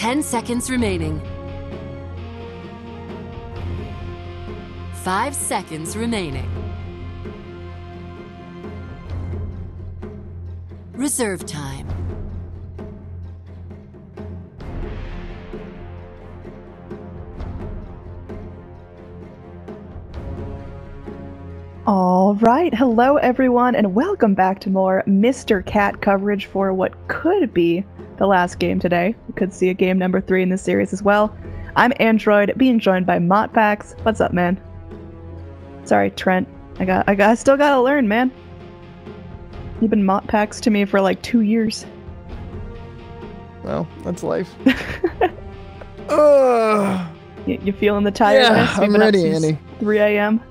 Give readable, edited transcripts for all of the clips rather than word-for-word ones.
10 seconds remaining. 5 seconds remaining. Reserve time. All right, hello everyone, and welcome back to more Mr. Cat coverage for what could be the last game today. We could see a game number 3 in this series as well. I'm Android, being joined by Motpax. What's up, man? Sorry, Trent. I still gotta learn, man. You've been Motpax to me for like 2 years. Well, that's life. You feeling the tiredness? Yeah, I'm ready, Annie. 3 a.m.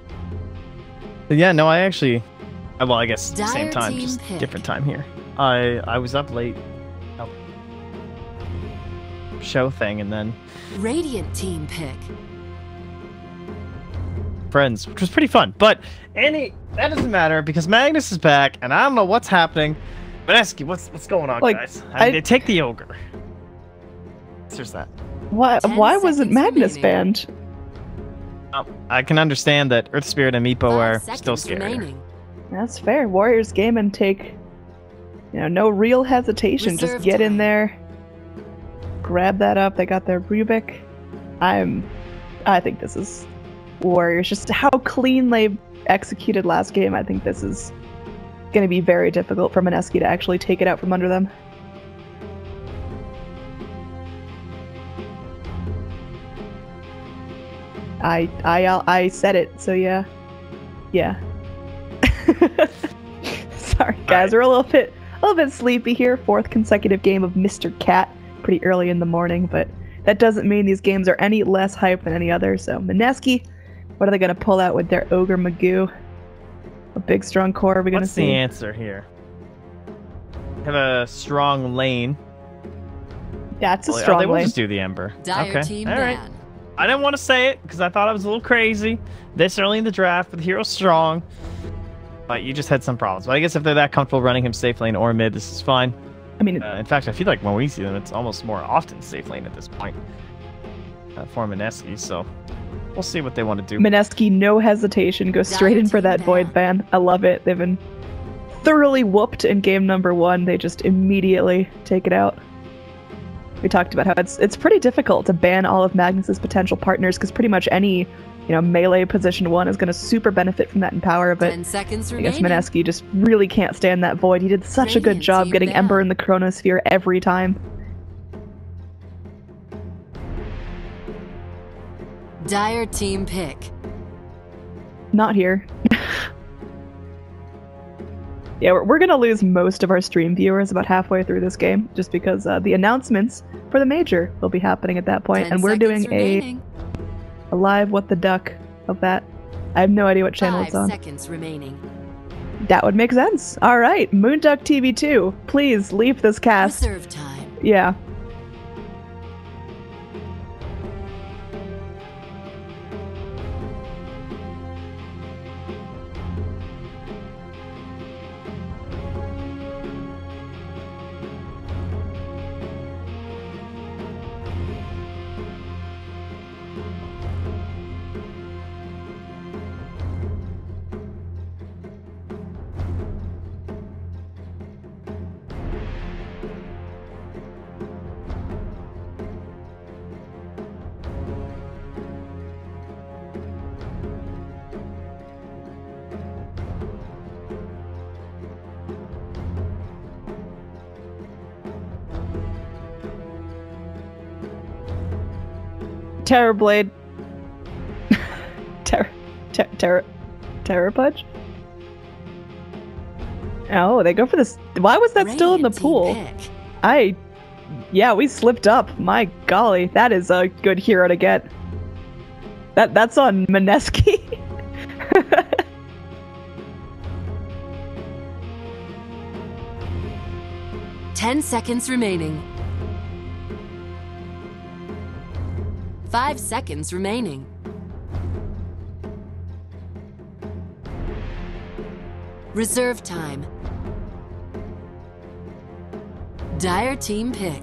Yeah, no, I actually... Well, I guess Dire same time, team just pick. different time here. I was up late. Show thing, and then Radiant team pick. friends, which was pretty fun. But, Annie, that doesn't matter, because Magnus is back, and I don't know what's happening. Mineski, what's going on, Like, guys? I take the ogre. There's that. Why 10 wasn't seconds Magnus remaining. banned? I can understand that Earth Spirit and Meepo 5 are seconds still scary. remaining. That's fair. Warriors game and take, no real hesitation. Reserve Just get in time. there, grab that up. They got their Rubik. I think this is Warriors. Just how clean they executed last game. I think this is going to be very difficult for Mineski to actually take it out from under them. I said it, so yeah. Sorry guys, we're a little bit sleepy here. 4th consecutive game of Mr. Cat, pretty early in the morning, but that doesn't mean these games are any less hype than any other. So Mineski, what are they gonna pull out with their Ogre Magoo? A big strong core are we gonna What's see? the answer here? Have a strong lane. That's a Well, strong they will lane. just do the Ember. Dire Okay, team all right. ban. I didn't want to say it because I thought I was a little crazy this early in the draft, but the hero's strong. But you just had some problems. But I guess if they're that comfortable running him safe lane or mid, this is fine. I mean, In fact, I feel like when we see them, it's almost more often safe lane at this point for Mineski. So we'll see what they want to do. Mineski, no hesitation, goes straight in for that Void ban. I love it. They've been thoroughly whooped in game number 1. They just immediately take it out. We talked about how it's pretty difficult to ban all of Magnus's potential partners because pretty much any melee position 1 is going to super benefit from that in power. But 10 seconds I guess remaining. Mineski just really can't stand that Void. He did such a good Radiant job team getting ban. Ember in the Chronosphere every time. Dire team pick. Not here. Yeah, we're gonna lose most of our stream viewers about halfway through this game, just because the announcements for the major will be happening at that point, 10 and we're seconds doing remaining. a live What the Duck of that. I have no idea what channel 5 it's on. seconds remaining. That would make sense. All right, Moonduck TV2, please leave this cast. Reserve time. Yeah. Terrorblade. Terror Pudge? Oh, they go for this. Why was that still in the Radiant team pool? pick. Yeah, we slipped up. My golly, that is a good hero to get. That's on Mineski. 10 seconds remaining. 5 seconds remaining. Reserve time. Dire team pick.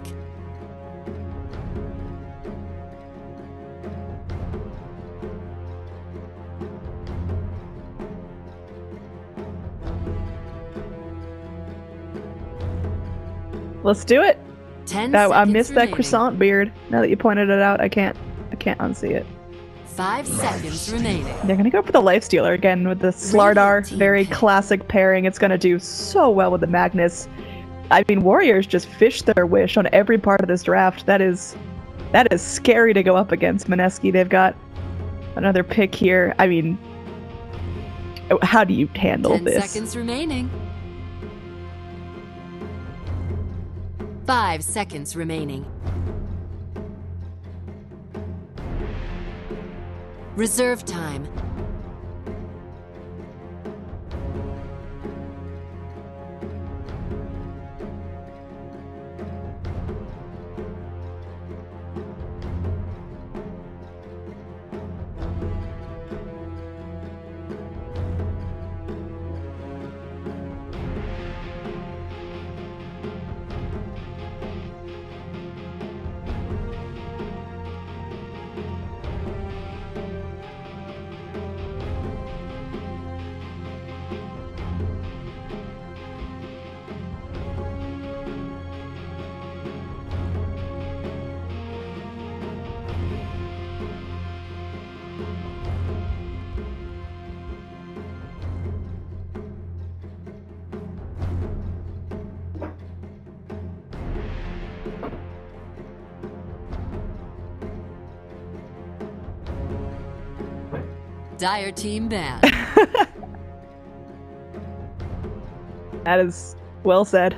let's do it. 10 I seconds missed that remaining. croissant beard. Now that you pointed it out, I can't unsee it. 5 seconds remaining. They're gonna go for the Lifestealer again with the Slardar. Team Very pick. classic pairing. It's gonna do so well with the Magnus. I mean, Warriors just fished their wish on every part of this draft. That is scary to go up against Mineski. They've got another pick here. I mean, how do you handle 10 this? seconds remaining. 5 seconds remaining. Reserve time. Dire team ban. That is well said.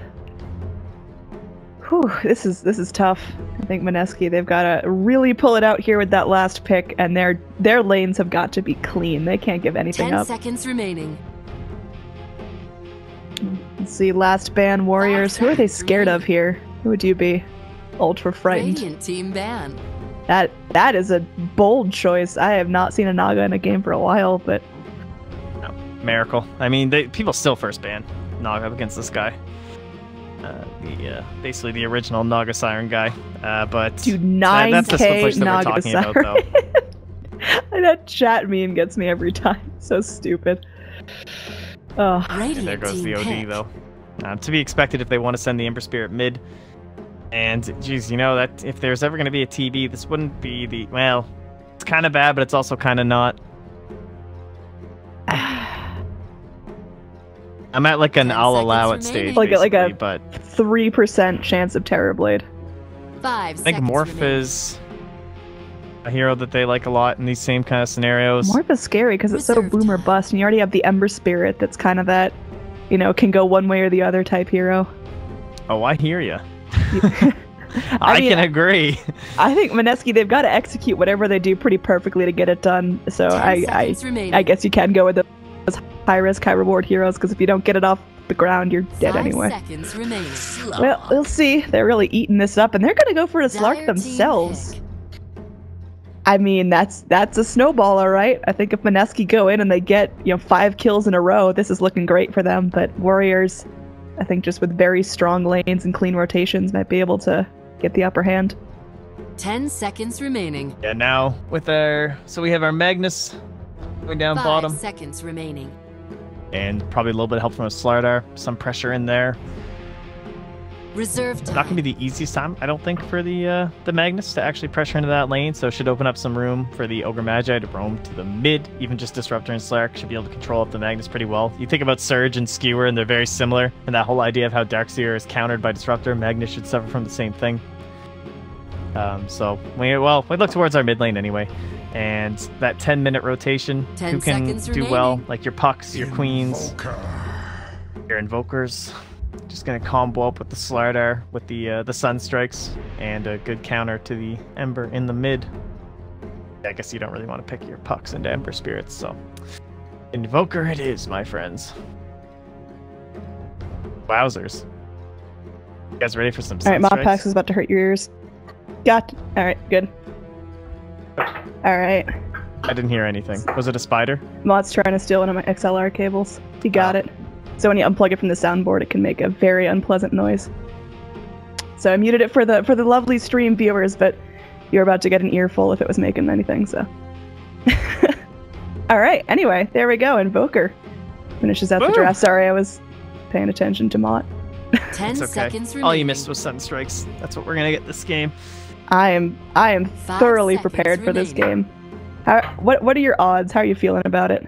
Whew, this is tough. I think Mineski, they've got to really pull it out here with that last pick, and their lanes have got to be clean. They can't give anything 10 up. seconds remaining. Let's see, last ban Warriors. Who are they scared of here? Who would you be ultra frightened? Radiant team ban. That is a bold choice. I have not seen a Naga in a game for a while, but No, miracle. I mean, people still first ban Naga against this guy. Basically the original Naga Siren guy. But dude, that's the 9K switch that we're Naga talking about, though. Siren. That chat meme gets me every time. So stupid. Oh, Radiant And there goes team the OD, pick. though. To be expected if they want to send the Ember Spirit mid. And, geez, you know, that if there's ever going to be a TB, this wouldn't be the... Well, it's kind of bad, but it's also kind of not. I'm at, like, an 10 I'll allow it seconds stage, remaining. Like a- basically, but 3% chance of Terrorblade. 5 I think seconds Morph remaining. is a hero that they like a lot in these same kind of scenarios. Morph is scary because it's so Reserve boom or time. bust, and you already have the Ember Spirit that's kind of that, you know, can go one way or the other type hero. Oh, I hear you. I I mean, can agree. I think Mineski, they've got to execute whatever they do pretty perfectly to get it done. So 10 seconds remaining. I guess you can go with those high risk, high reward heroes, because if you don't get it off the ground, you're dead 5 anyway. seconds remaining. Well, we'll see. They're really eating this up, and they're gonna go for a Dire Slark team themselves. pick. I mean, that's a snowball, all right. I think if Mineski go in and they get 5 kills in a row, this is looking great for them. But Warriors, I think just with very strong lanes and clean rotations, might be able to get the upper hand. 10 seconds remaining. Yeah, now with so we have our Magnus going down 5 bottom, seconds remaining. and probably a little bit of help from a Slardar, some pressure in there. Reserve time. Not gonna be the easiest time, I don't think, for the Magnus to actually pressure into that lane, so it should open up some room for the Ogre Magi to roam to the mid. Even just Disruptor and Slark should be able to control up the Magnus pretty well. You think about Surge and Skewer, and they're very similar, and that whole idea of how Darkseer is countered by Disruptor, Magnus should suffer from the same thing. So we look towards our mid lane anyway, and that 10-minute rotation. 10 who can seconds do well, remaining. like your Pucks, your Queens, your Invokers. Just gonna combo up with the Slardar with the Sunstrikes and a good counter to the Ember in the mid. I guess you don't really want to pick your Pucks into Ember Spirits, so Invoker it is, my friends. Wowzers. You guys ready for some All right, Mob Sunstrikes? Pax is about to hurt your ears. Got. All right, good. All right, I didn't hear anything. Was it a spider? Mod's trying to steal one of my XLR cables. He got Oh. it. So when you unplug it from the soundboard, it can make a very unpleasant noise. So I muted it for the lovely stream viewers, but you're about to get an earful if it was making anything. So. All right. Anyway, there we go. Invoker finishes out the Woo! draft. Sorry, I was paying attention to Mott. 10 It's okay. seconds remaining. All you missed was sun strikes. That's what we're gonna get this game. I am 5 thoroughly seconds prepared for this remaining. game. What are your odds? How are you feeling about it?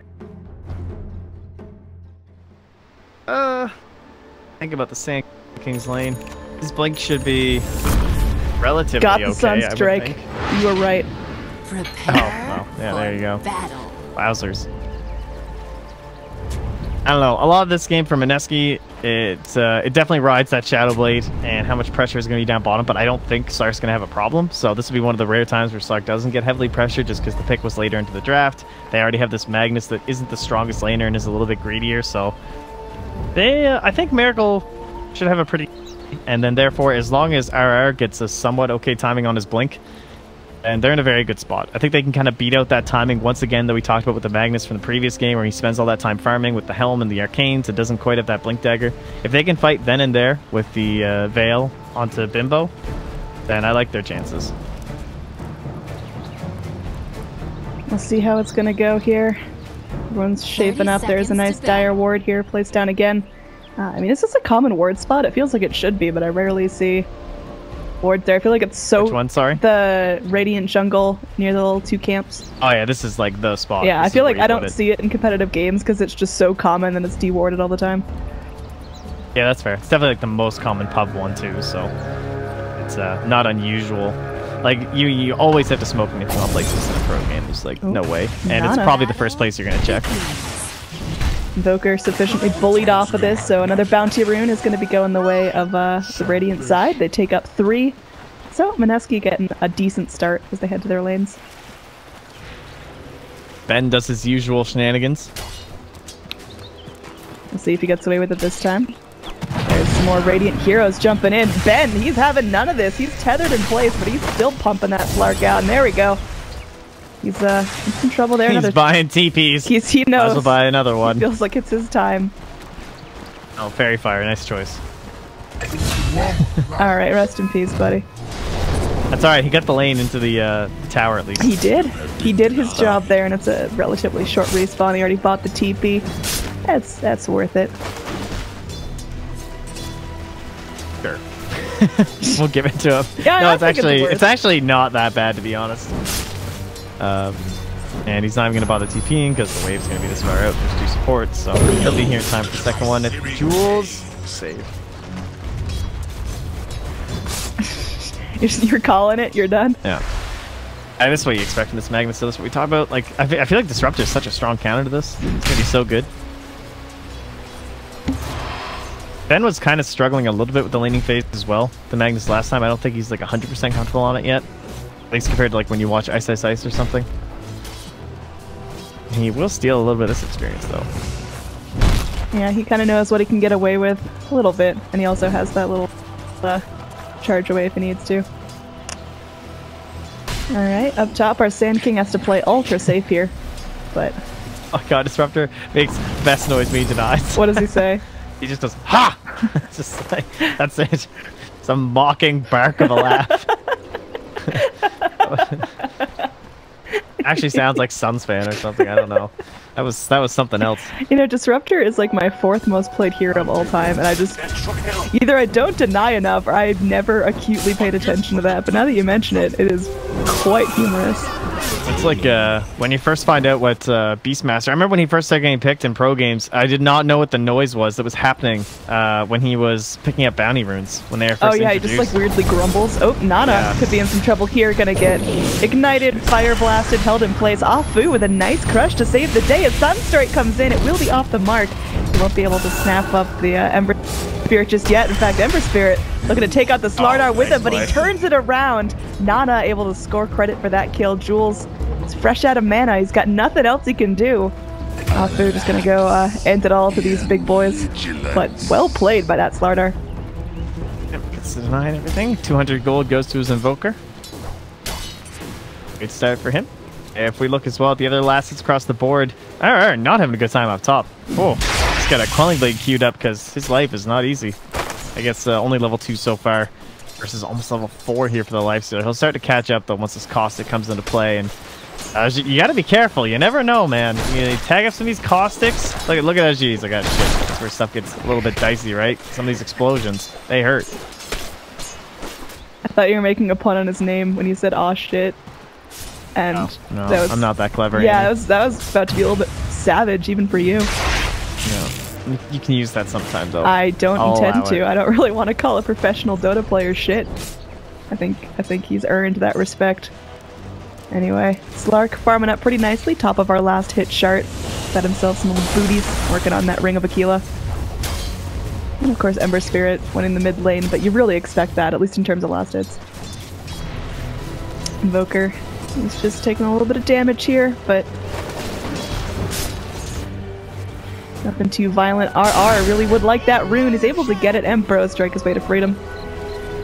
Think about the Sand King's Lane. His blink should be relatively Got the okay. sunstrike. I would think. You were right. Prepare well, yeah, there you go. for battle. Wowzers. I don't know. A lot of this game for Mineski, it definitely rides that Shadow Blade and how much pressure is going to be down bottom, but I don't think Slark's going to have a problem. So this will be one of the rare times where Slark doesn't get heavily pressured just because the pick was later into the draft. They already have this Magnus that isn't the strongest laner and is a little bit greedier. So I think Miracle should have a pretty... And then therefore, as long as RR gets a somewhat okay timing on his blink, and they're in a very good spot. I think they can kind of beat out that timing once again that we talked about with the Magnus from the previous game where he spends all that time farming with the Helm and the Arcanes. It doesn't quite have that Blink Dagger. If they can fight then and there with the Veil onto Bimbo, then I like their chances. We'll see how it's gonna go here. Everyone's shaping up. There's a nice Dire Ward here, placed down again. I mean, is this a common ward spot? It feels like it should be, but I rarely see wards there. I feel like it's so... Which one, sorry? The Radiant Jungle near the little two camps. Oh yeah, this is like the spot. Yeah, This I feel is like where you I put don't it. see it in competitive games because it's just so common and it's dewarded all the time. Yeah, that's fair. It's definitely like the most common pub one too, so it's not unusual. Like you always have to smoke in small places in a pro game. There's like no way, and it's Nana. probably the first place you're gonna check. Invoker sufficiently bullied off of this, so another bounty rune is going to be going the way of the Radiant side. They take up 3. So Mineski getting a decent start as they head to their lanes. Ben does his usual shenanigans. We'll see if he gets away with it this time. There's some more Radiant heroes jumping in. Ben, he's having none of this. He's tethered in place, but he's still pumping that Slark out, and there we go. He's in some trouble there. He's buying TPs. He knows. Might as well buy another one. Feels like it's his time. Oh, Fairy Fire, nice choice. Alright, rest in peace, buddy. That's alright, he got the lane into the tower at least. He did. He did his job there, and it's a relatively short respawn. He already bought the TP. That's worth it. Sure. We'll give it to him. Yeah, no, I it's think it's actually not that bad to be honest. And he's not even gonna bother TPing because the wave's gonna be this far out. There's 2 supports, so he'll be here in time for the second one. If Jules save. You're calling it. You're done. Yeah. And this is what you expect from this Magnus. So that's what we talk about. Like, I feel like Disruptor is such a strong counter to this. It's gonna be so good. Ben was kind of struggling a little bit with the laning phase as well. The Magnus last time, I don't think he's like 100% comfortable on it yet. At least compared to like when you watch Ice Ice Ice or something. He will steal a little bit of this experience though. Yeah, he kind of knows what he can get away with a little bit, and he also has that little charge away if he needs to. Alright, up top our Sand King has to play ultra safe here, but... Oh god, Disruptor makes best noise being denied. What does he say? He just goes, ha! It's just like, that's it. Some mocking bark of a laugh. Actually sounds like Sunsfan or something, I don't know. That was something else. You know, Disruptor is like my 4th most played hero of all time, and I just... Either I don't deny enough, or I've never acutely paid attention to that, but now that you mention it, it is quite humorous. It's like when you first find out what Beastmaster... I remember when he first started getting picked in pro games, I did not know what the noise was that was happening when he was picking up bounty runes when they were first introduced. He just like weirdly grumbles. Oh, Nana could be in some trouble here. Gonna get ignited, fire blasted, held in place. Afu with a nice crush to save the day. As Sunstrike comes in, it will be off the mark. He won't be able to snap up the Ember Spirit just yet. In fact, Ember Spirit looking to take out the Slardar with him, but he turns it around. Nana able to score credit for that kill. Jules is fresh out of mana. He's got nothing else he can do. Afu just gonna go end it all to these big boys. But well played by that Slardar. Gets to deny everything. 200 gold goes to his Invoker. Good start for him. If we look as well at the other last hits across the board, RR not having a good time up top. Oh, he's got a Quelling Blade queued up because his life is not easy. I guess only level 2 so far versus almost level 4 here for the Lifestealer. He'll start to catch up though once this Caustic comes into play, and you gotta be careful. You never know, man. You tag up some of these Caustics. Look at SG. He's like, oh, shit. is where stuff gets a little bit dicey, right? Some of these explosions, they hurt. I thought you were making a pun on his name when you said "aw shit," and no, that was, I'm not that clever. Yeah, that was about to be a little bit savage, even for you. No, you can use that sometimes. I don't intend to. I don't really want to call a professional Dota player shit. I think he's earned that respect. Anyway, Slark farming up pretty nicely, top of our last hit chart. Got himself some little booties, working on that Ring of Aquila. And of course Ember Spirit winning the mid lane, but you really expect that, at least in terms of last hits. Invoker, he's just taking a little bit of damage here, but nothing too violent. RR really would like that rune. He's able to get it and Burrow Strike his way to freedom.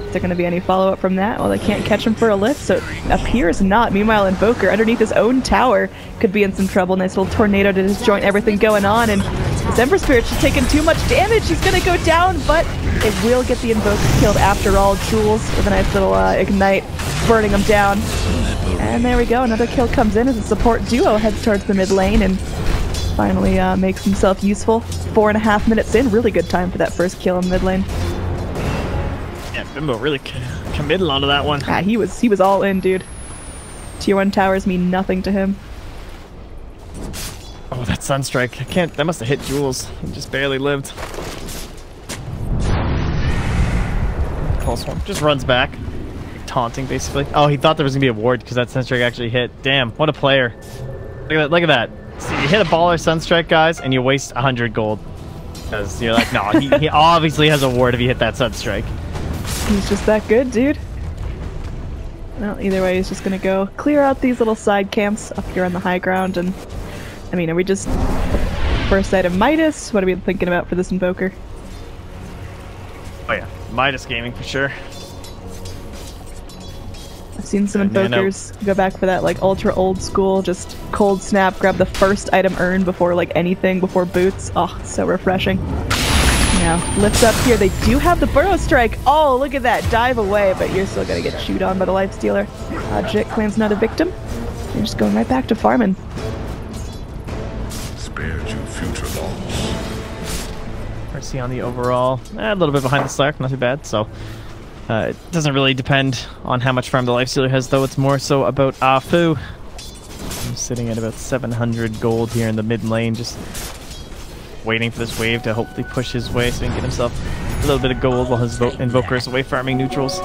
Is there going to be any follow-up from that? Well, they can't catch him for a lift, so it appears not. Meanwhile, Invoker, underneath his own tower, could be in some trouble. Nice little tornado to disjoint everything going on, and this Ember Spirit's just taking too much damage. He's going to go down, but it will get the Invoker killed after all. Jules with a nice little Ignite, burning him down. And there we go, another kill comes in as a support duo heads towards the mid lane, and finally makes himself useful. 4.5 minutes in, really good time for that first kill in mid lane. Yeah, Bimbo really committed onto that one. Ah, he was all in, dude. Tier 1 towers mean nothing to him. Oh, that Sunstrike. I can't. That must have hit Jules. He just barely lived. Close one. Just runs back. Taunting, basically. Oh, he thought there was going to be a ward because that Sunstrike actually hit. Damn, what a player. Look at that. Look at that. See, you hit a baller Sunstrike, guys, and you waste 100 gold. Because you're like, no, he obviously has a ward if he hit that Sunstrike. He's just that good, dude. Well, either way, he's just gonna go clear out these little side camps up here on the high ground, and I mean, are we just first item Midas? What are we thinking about for this Invoker? Oh yeah, Midas gaming for sure. I've seen some Invokers go back for that like ultra old school, just cold snap, grab the first item earned before like anything, before boots. Oh, so refreshing. Now, lifts up here. They do have the Burrow Strike. Oh, look at that. Dive away, but you're still going to get chewed on by the Lifestealer. Jit claims not a victim. You're just going right back to farming. Spared you future loss. Mercy on the overall. A little bit behind the Slark, not too bad. So, it doesn't really depend on how much farm the Lifestealer has, though. It's more so about Afu. I'm sitting at about 700 gold here in the mid lane, just waiting for this wave to hopefully push his way so he can get himself a little bit of gold while his Invoker is away farming neutrals.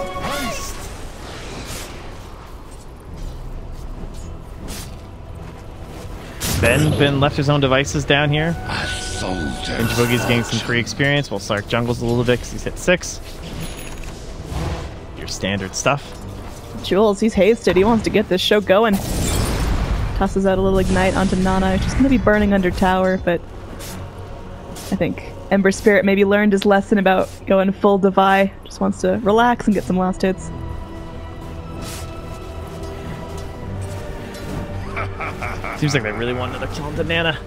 Ben left his own devices down here. Ninja Boogie's getting some free experience while Slark jungles a little bit because he's hit 6. Your standard stuff. Jules, he's hasted. He wants to get this show going. Tosses out a little Ignite onto Nana. She's going to be burning under tower, but I think Ember Spirit maybe learned his lesson about going full Divide. Just wants to relax and get some last hits. Seems like they really want another kill into Nana.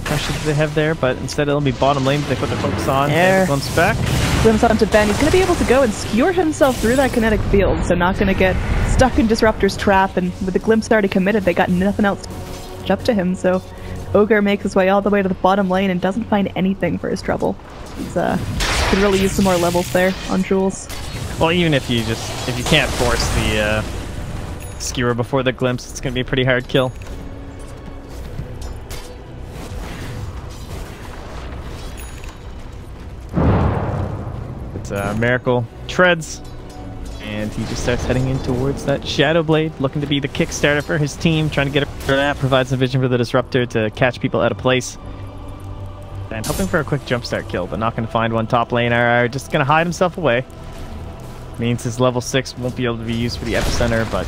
Pressure that they have there, but instead it'll be bottom lane. They put their focus on. There. Glimpse back. Glimpse onto Ben. He's going to be able to go and skewer himself through that kinetic field, so not going to get stuck in Disruptor's trap, and with the Glimpse already committed, they got nothing else to catch up to him, so Ogre makes his way all the way to the bottom lane and doesn't find anything for his trouble. He's could really use some more levels there on Jules. Well, even if you can't force the skewer before the glimpse, it's gonna be a pretty hard kill. It's Miracle treads, and he just starts heading in towards that Shadow Blade, looking to be the Kickstarter for his team, trying to get for that, provides some vision for the Disruptor to catch people out of place. And hoping for a quick jumpstart kill, but not going to find one. Top lane RR just going to hide himself away. Means his level 6 won't be able to be used for the Epicenter, but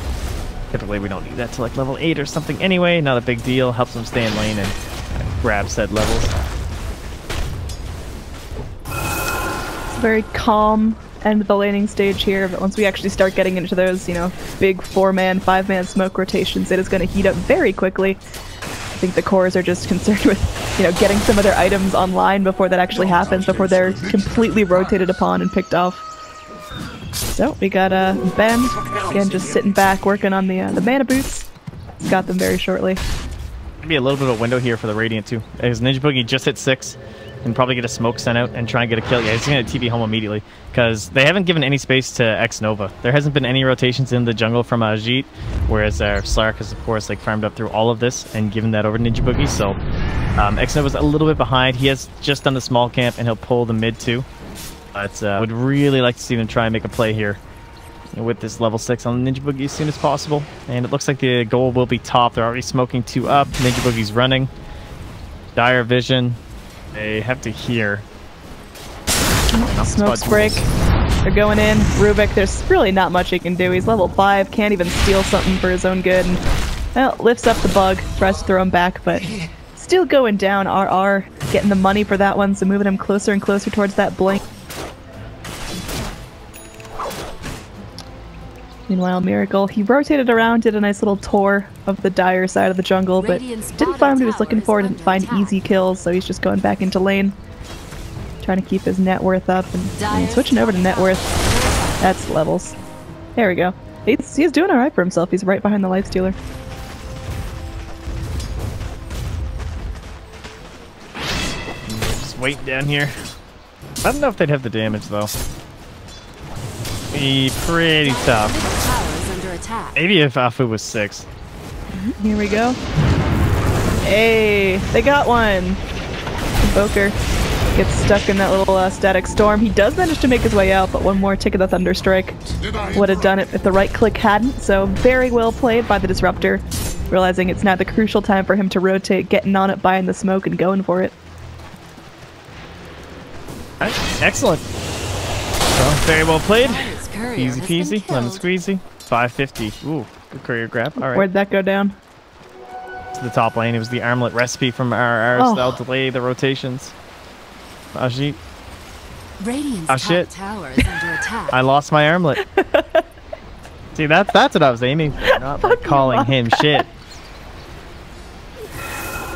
typically we don't need that till like level 8 or something anyway. Not a big deal. Helps him stay in lane and grab said levels. It's very calm end of the laning stage here, but once we actually start getting into those, you know, big 4-man, 5-man smoke rotations, it is going to heat up very quickly. I think the cores are just concerned with, you know, getting some of their items online before that actually happens, before they're completely rotated upon and picked off. So we got Ben, again, just sitting back, working on the mana boots. He's got them very shortly. Maybe a little bit of a window here for the Radiant too. His Ninja Boogie just hit 6. and probably get a smoke sent out and try and get a kill. Yeah, he's going to TP home immediately because they haven't given any space to X Nova. There hasn't been any rotations in the jungle from Geek, whereas Slark has, of course, like farmed up through all of this and given that over to Ninja Boogie. So X Nova's a little bit behind. He has just done the small camp, and he'll pull the mid too. But would really like to see them try and make a play here with this level 6 on Ninja Boogie as soon as possible. And it looks like the goal will be top. They're already smoking 2 up. Ninja Boogie's running. Dire vision. They have to hear. Smokes break. They're going in. Rubik, there's really not much he can do. He's level 5, can't even steal something for his own good. And, well, lifts up the bug, tries to throw him back, but still going down. RR getting the money for that one, so moving him closer and closer towards that blink. Meanwhile, Miracle, he rotated around, did a nice little tour of the Dire side of the jungle, but didn't find what he was looking for, didn't find easy kills, so he's just going back into lane. Trying to keep his net worth up, and switching over to net worth. That's levels. There we go. He's doing alright for himself, he's right behind the Lifestealer. Just waiting down here. I don't know if they'd have the damage, though. Be pretty tough. Maybe if Afu was 6. Here we go. Hey, they got one. Invoker gets stuck in that little static storm. He does manage to make his way out, but one more tick of the Thunderstrike would have done it if the right click hadn't. So very well played by the Disruptor, realizing it's now the crucial time for him to rotate, getting on it, buying the smoke, and going for it. Excellent. So, very well played. Easy peasy, lemon squeezy. 550. Ooh, good courier grab. All right. Where'd that go down? To the top lane. It was the armlet recipe from RR, so that'll delay the rotations. Ajit. Oh shit. I lost my armlet. See, that's what I was aiming for, not like calling him shit.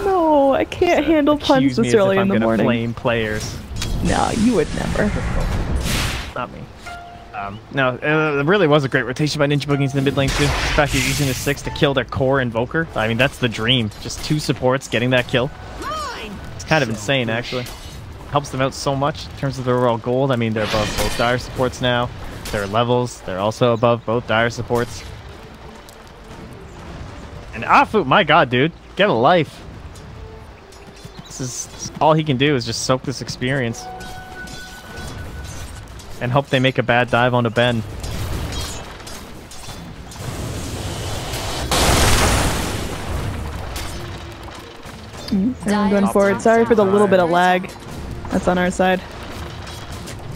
No, I can't handle puns this early in the morning. Flame players. No, you would never. Not me. No, it really was a great rotation by Ninja Boogie into the mid lane too. In fact, he's using his 6 to kill their core Invoker. I mean, that's the dream. Just 2 supports getting that kill. It's kind of insane, actually. Helps them out so much in terms of their overall gold. I mean, they're above both Dire supports now. Their levels, they're also above both Dire supports. And Afu, my god, dude. Get a life. This is all he can do is just soak this experience. And hope they make a bad dive onto Ben. I'm going forward. Sorry for the little bit of lag. That's on our side.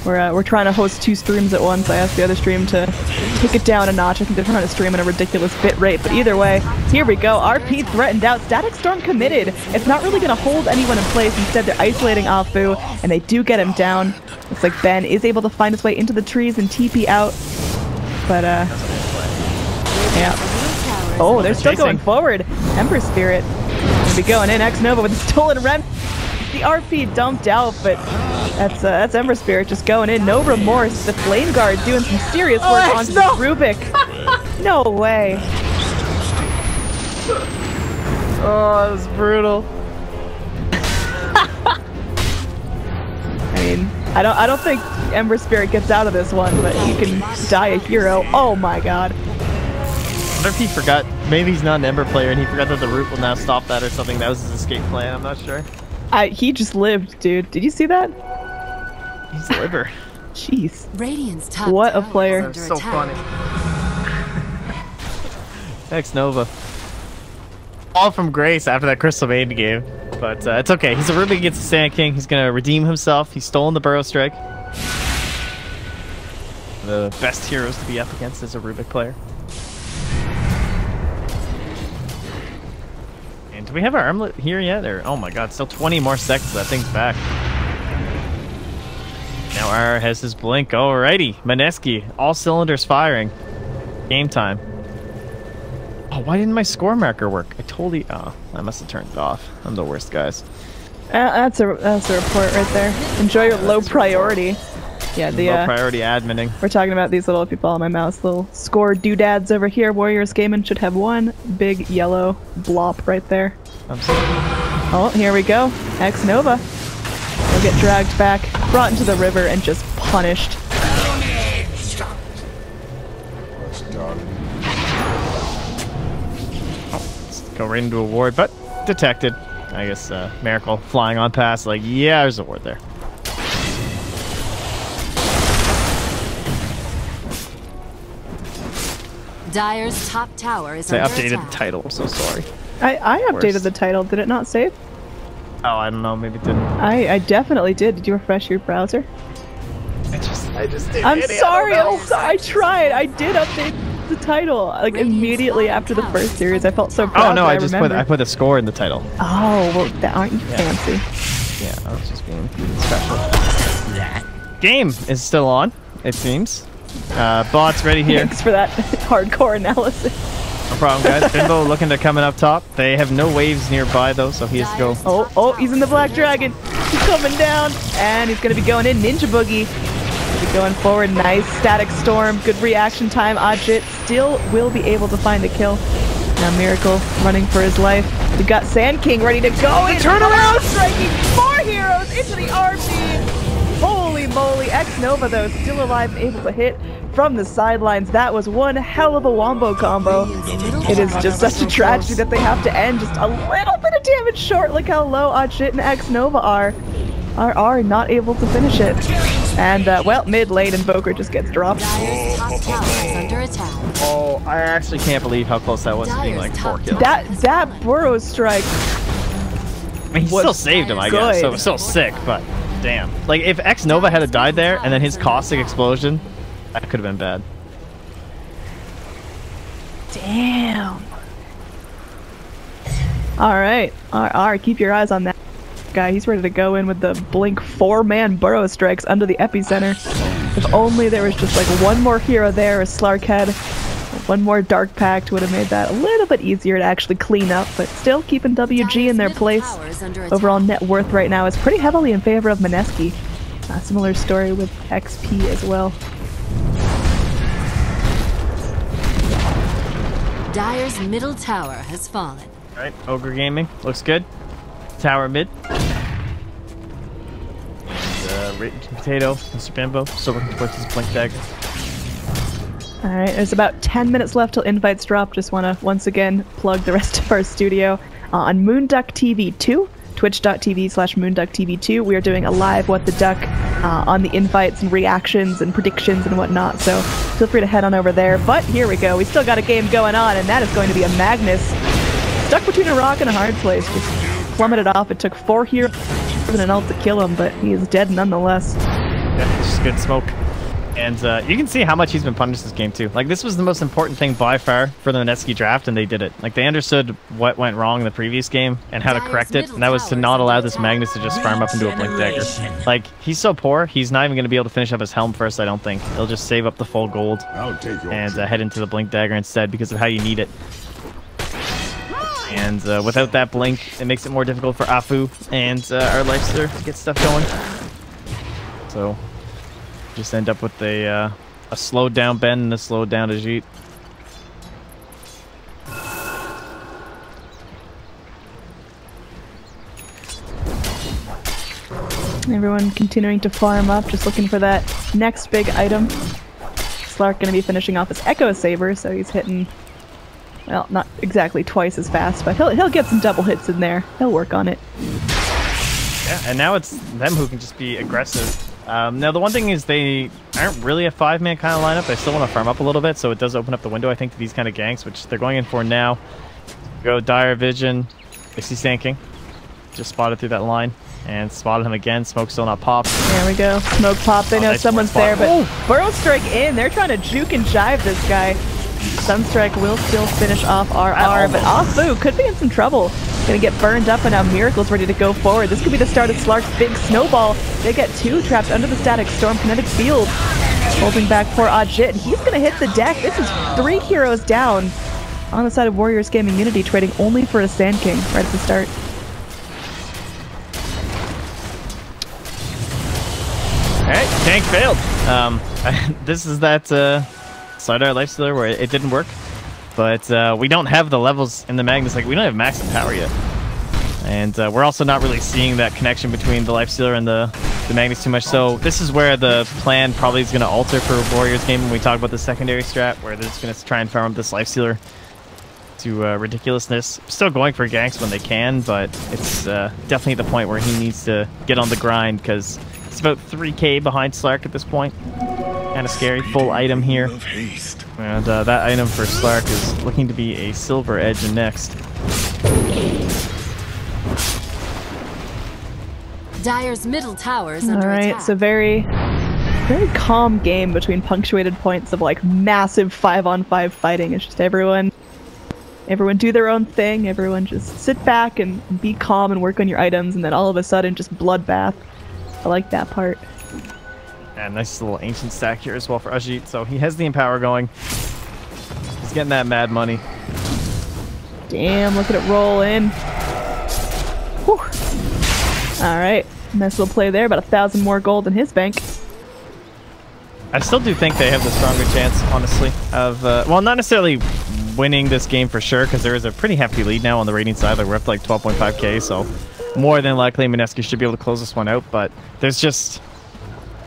We're trying to host 2 streams at once. I asked the other stream to take it down a notch. I think they're trying to stream at a ridiculous bit rate. But either way, here we go. RP threatened out. Static Storm committed. It's not really going to hold anyone in place. Instead, they're isolating Afu, and they do get him down. Looks like Ben is able to find his way into the trees and TP out. But, yeah. Oh, they're still going forward. Ember Spirit gonna be going in. X Nova with the stolen rem. The RP dumped out, but that's Ember Spirit just going in. No remorse. The Flame Guard doing some serious work onto Rubik. No way. Oh, that was brutal. I mean, I don't think Ember Spirit gets out of this one, but he can die a hero. Oh my god. I wonder if he forgot. Maybe he's not an Ember player and he forgot that the root will now stop that or something. That was his escape plan. I'm not sure. He just lived, dude. Did you see that? He's liver. Jeez. Radiant's top what a player. So funny. X Nova. All from grace after that Crystal Maiden game. But it's okay. He's a Rubik against the Sand King. He's going to redeem himself. He's stolen the Burrow Strike. The best heroes to be up against as a Rubik player. And do we have our armlet here yet? Or, oh my god, still 20 more seconds. That thing's back. Now R has his blink. Alrighty. Mineski. All cylinders firing. Game time. Oh, why didn't my score marker work? I totally... Oh, I must have turned it off. I'm the worst, guys. That's a report right there. Enjoy your low priority. Yeah, the low priority adminning. We're talking about these little, if you follow my mouse, little score doodads over here. Warriors Gaming should have one big yellow blop right there. I'm sorry. Oh, here we go. X Nova. They'll get dragged back, brought into the river, and just punished. Let's go right into a ward, but detected. I guess Miracle flying on past, like, yeah, there's a ward there. Dire's top tower is They under updated attack. the title, I'm so sorry. I updated the title. Did it not save? Oh, I don't know, maybe it didn't. I definitely did. Did you refresh your browser? I just did. I'm sorry. I tried. I did update the title like immediately after the first series. I felt so proud. Oh no, that I just put the score in the title. Oh, well, aren't you fancy? Yeah, I was just being special. Game is still on, it seems. Bot's ready here. Thanks for that hardcore analysis. No problem, guys. Bimbo looking to coming up top. They have no waves nearby though, so he has to go. Oh, he's in the Black Dragon. He's coming down, and he's gonna be going in Ninja Boogie. He'll be going forward. Nice static storm. Good reaction time. Ajit still will be able to find a kill. Now Miracle running for his life. We've got Sand King ready to go. And turn around, striking 4 heroes into the RP. Holy moly. X-Nova, though, still alive, able to hit from the sidelines. That was one hell of a wombo combo. It is just such a tragedy that they have to end just a little bit of damage short. Look how low Ajit and X-Nova are not able to finish it. And, well, mid lane Invoker just gets dropped. Dire's top tower is under attack. Oh, I actually can't believe how close that was to being like 4 kills. That Burrow strike. I mean, he still saved him, I guess, so it was still sick, but damn. Like, if X-Nova had died there, and then his caustic explosion, that could have been bad. Damn. Alright. Alright, keep your eyes on that guy. He's ready to go in with the Blink 4-man Burrow strikes under the epicenter. If only there was just like one more hero there, a Slark head. One more Dark Pact would have made that a little bit easier to actually clean up, but still keeping WG in their place. Overall net worth right now is pretty heavily in favor of Mineski. Similar story with XP as well. Dire's middle tower has fallen. Alright, Ogre Gaming, looks good. Tower mid. And, Potato, Mr. Bimbo, still working towards his Blink Dagger. Alright, there's about 10 minutes left till invites drop. Just want to once again plug the rest of our studio on Moonduck TV 2, twitch.tv/MoonduckTV2. We are doing a live What the Duck on the invites and reactions and predictions and whatnot, so feel free to head on over there. But here we go, we still got a game going on, and that is going to be a Magnus stuck between a rock and a hard place. Just plummeted off. It took 4 heroes and an ult to kill him, but he is dead nonetheless. Yeah, it's just good smoke. And you can see how much he's been punished this game too. Like, this was the most important thing by far for the Mineski draft, and they did it. Like, they understood what went wrong in the previous game and how to correct it, and that was to not allow this Magnus to just farm up into a Blink Dagger. Like, he's so poor, he's not even going to be able to finish up his helm first, I don't think. He'll just save up the full gold and head into the Blink Dagger instead because of how you need it. And without that Blink, it makes it more difficult for Afu and our Lifester to get stuff going. So just end up with a slowed down Ben and a slowed down Ajit. Everyone continuing to farm up, just looking for that next big item. Slark going to be finishing off his Echo Saber, so he's hitting, well, not exactly twice as fast, but he'll get some double hits in there. He'll work on it. Yeah, and now it's them who can just be aggressive. Now, the one thing is they aren't really a 5-man kind of lineup. They still want to farm up a little bit, so it does open up the window, I think, to these kind of ganks, which they're going in for now. Go Dire Vision. They see Sand King. Just spotted through that line. And spotted him again. Smoke still not popped. There we go. Smoke pop. They know someone's there, but Burrow Strike in. They're trying to juke and jive this guy. Sunstrike will still finish off RR, but Afu could be in some trouble. Gonna get burned up, and now Miracle's ready to go forward. This could be the start of Slark's big snowball. They get 2 trapped under the Static Storm Kinetic Field. Holding back poor Ajit. He's gonna hit the deck. This is 3 heroes down on the side of Warriors Gaming Unity, trading only for a Sand King right at the start. Alright, tank failed. This is that Slardar Lifestealer where it didn't work. But we don't have the levels in the Magnus. Like, we don't have max power yet. And we're also not really seeing that connection between the Lifestealer and the Magnus too much. So this is where the plan probably is going to alter for Warriors game when we talk about the secondary strat, where they're just going to try and farm this Lifestealer to ridiculousness. Still going for ganks when they can, but it's definitely the point where he needs to get on the grind, because it's about 3k behind Slark at this point. Kind of scary. Full item here. And that item for Slark is looking to be a Silver Edge next. Dire's middle tower is under Alright, attack. so very calm game between punctuated points of like massive 5-on-5 fighting. It's just everyone do their own thing, everyone just sit back and be calm and work on your items, and then all of a sudden just bloodbath. I like that part. And nice little ancient stack here as well for Ajit, so he has the Empower going. He's getting that mad money. Damn, look at it roll in. Whew. Alright, nice little play there, about 1,000 more gold in his bank. I still do think they have the stronger chance, honestly, of, well, not necessarily winning this game for sure, because there is a pretty hefty lead now on the rating side. Like, we're up to like 12.5k, so more than likely Mineski should be able to close this one out, but there's just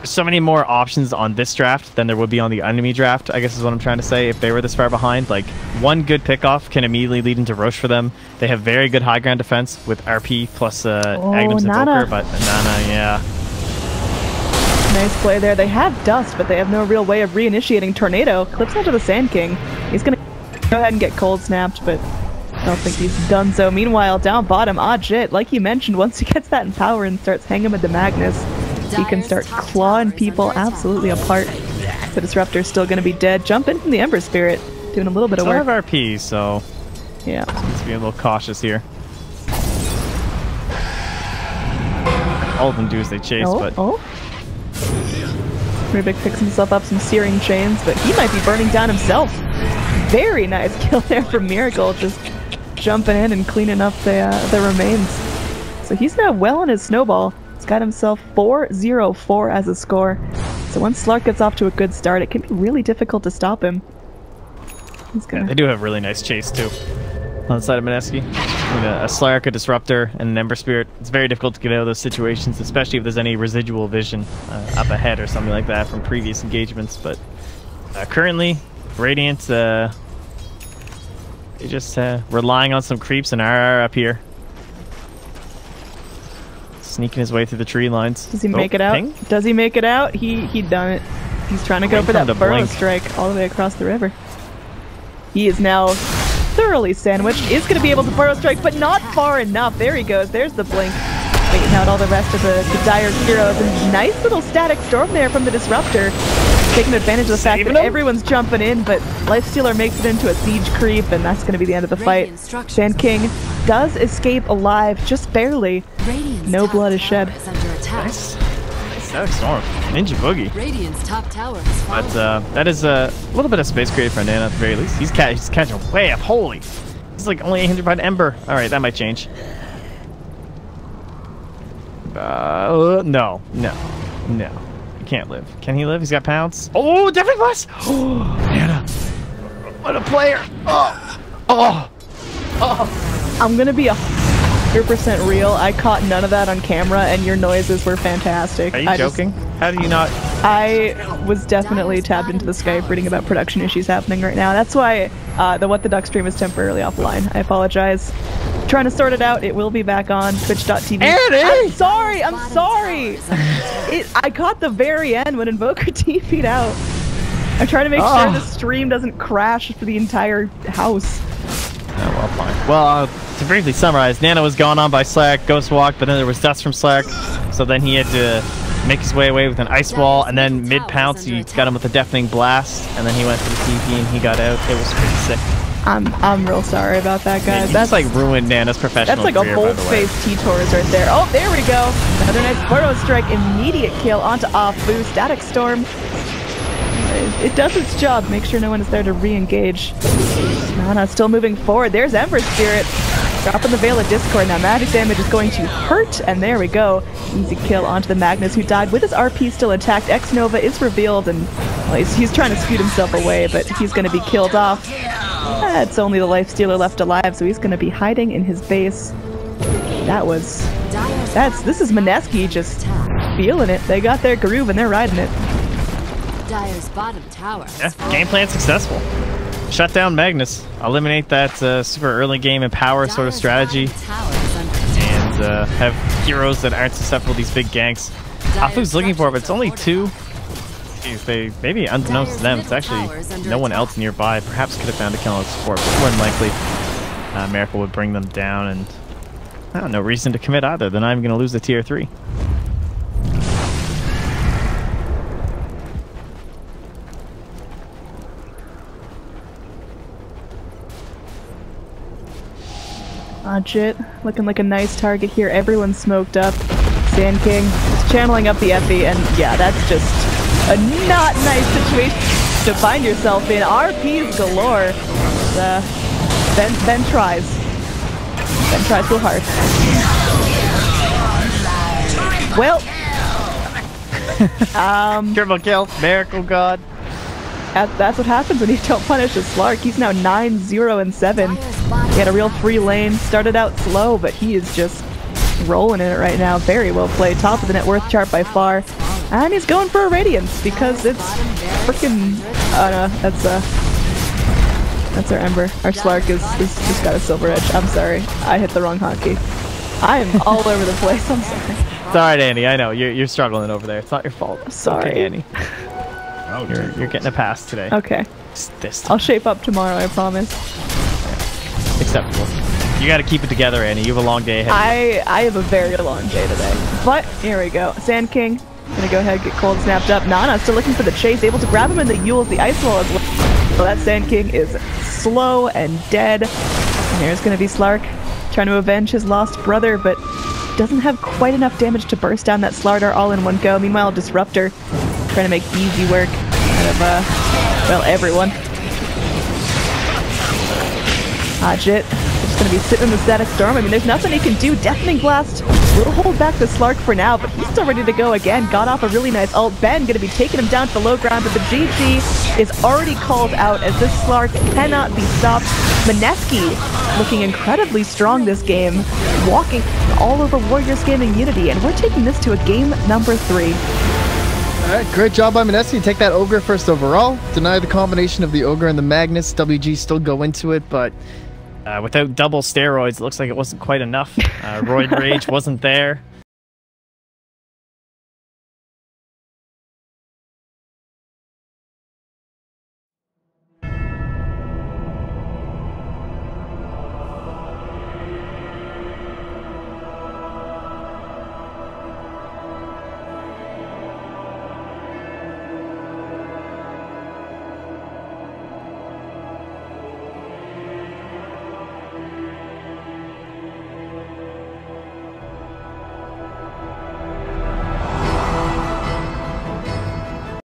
so many more options on this draft than there would be on the enemy draft, I guess is what I'm trying to say, if they were this far behind. Like, one good pickoff can immediately lead into Roche for them. They have very good high ground defense with RP plus Agnes Invoker, but Nana, yeah. Nice play there. They have Dust, but they have no real way of reinitiating Tornado. Clips onto the Sand King. He's gonna go ahead and get cold snapped, but I don't think he's done so. Meanwhile, down bottom, Ajit, like you mentioned, once he gets that Empower and starts hanging with the Magnus, he can start clawing people absolutely apart. The Disruptor's still going to be dead. Jump in from the Ember Spirit, doing a little bit of work. Still have RP, so yeah, needs to be a little cautious here. All of them do as they chase, but Rubik picks himself up some Searing Chains, but he might be burning down himself. Very nice kill there from Miracle, just jumping in and cleaning up the remains. So he's now well on his snowball. He's got himself 4-0-4 as a score. So once Slark gets off to a good start, it can be really difficult to stop him. Yeah, they do have really nice chase too on the side of Mineski. A Slark, a Disruptor, and an Ember Spirit. It's very difficult to get out of those situations, especially if there's any residual vision up ahead or something like that from previous engagements. But currently, Radiant, they're just relying on some creeps and RR up here. Sneaking his way through the tree lines. Does he make it out? Ping? Does he make it out? He done it. He's trying to go for that burrow strike all the way across the river. He is now thoroughly sandwiched. Is going to be able to burrow strike, but not far enough. There he goes. There's the blink. Taking out all the rest of the Dire heroes. And nice little static storm there from the Disruptor. Taking advantage of the fact that everyone's jumping in, but Lifestealer makes it into a siege creep, and that's going to be the end of the fight. Sand King does escape alive, just barely. No blood is shed. Nice. Static Storm. Ninja Boogie. Radiant's top tower has fallen. But that is a little bit of space created for Nana at the very least. He's catching way up. Holy. He's like only 800 by an Ember. Alright, that might change. No. He can't live. Can he live? He's got pounds. Oh, definitely plus! Oh, Nana. What a player. Oh. I'm gonna be 100% real. I caught none of that on camera, and your noises were fantastic. Are you joking? How do you not? I was definitely tabbed into the Skype reading about production issues happening right now. That's why the What the Duck stream is temporarily offline. I apologize. Trying to sort it out. It will be back on twitch.tv. I'm sorry. I caught the very end when Invoker TP'd out. I'm trying to make sure the stream doesn't crash for the entire house. Oh, well, fine. Well, to briefly summarize, Nana was gone on by Slack, Ghost Walk, but then there was dust from Slack, so then he had to make his way away with an Ice Wall, and then mid-pounce he got him with a Deafening Blast, and then he went for the TP and he got out. It was pretty sick. I'm real sorry about that, guys. That's like ruined Nana's professional career. That's like a bold-faced T-Taurus right there. Oh, there we go. Another nice Burrow Strike, immediate kill onto Off-Boo, Static Storm. It does its job. Make sure no one is there to re-engage. Nana still moving forward. There's Ember Spirit. Dropping the Veil of Discord. Now magic damage is going to hurt, and there we go. Easy kill onto the Magnus, who died with his RP still intact. X-Nova is revealed, and well, he's trying to scoot himself away, but he's going to be killed off. It's only the Lifestealer left alive, so he's going to be hiding in his base. This is Mineski just feeling it. They got their groove and they're riding it. Dire's bottom tower. Yeah, game plan successful. Shut down Magnus. Eliminate that super early game and power sort of strategy. And have heroes that aren't susceptible to these big ganks. Afu's looking for it, but it's only 2. Jeez, they maybe unbeknownst to them, it's actually no one else nearby. Perhaps could have found a kill on support, but more than likely Miracle would bring them down, and I don't know, reason to commit either. They're not even going to lose the tier 3. Jit, looking like a nice target here. Everyone's smoked up. Sand King is channeling up the Effie, and yeah, that's just a not nice situation to find yourself in. RPs galore. Ben tries. Ben tries so hard. Well, triple kill, Miracle God. That's what happens when you don't punish a Slark. He's now 9-0-7. He had a real free lane. Started out slow, but he is just rolling in it right now. Very well played. Top of the net worth chart by far. And he's going for a Radiance because it's freaking... Oh no, that's our Ember. Our Slark is just got a Silver Edge. I'm sorry. I hit the wrong hotkey. I am all over the place. I'm sorry. It's alright, Annie. I know. You're struggling over there. It's not your fault. Sorry. Okay, Annie. You're getting a pass today. Okay. This time. I'll shape up tomorrow, I promise. Acceptable. You gotta keep it together, Annie. You have a long day ahead. I have a very long day today. But, here we go. Sand King. Gonna go ahead and get cold snapped up. Nana still looking for the chase. Able to grab him in the Yule's the ice wall as well. So that Sand King is slow and dead. And there's gonna be Slark trying to avenge his lost brother, but doesn't have quite enough damage to burst down that Slardar all in one go. Meanwhile, Disruptor trying to make easy work out of, well, everyone. Jit just going to be sitting in the Static Storm. I mean, there's nothing he can do. Deafening Blast will hold back the Slark for now, but he's still ready to go again. Got off a really nice ult. Ben going to be taking him down to the low ground, but the GG is already called out as this Slark cannot be stopped. Mineski looking incredibly strong this game, walking all over Warriors Gaming Unity, and we're taking this to a game number 3. Alright, great job by Mineski. Take that Ogre first overall. Deny the combination of the Ogre and the Magnus. WG still go into it, but... without double steroids, it looks like it wasn't quite enough. Roid Rage wasn't there.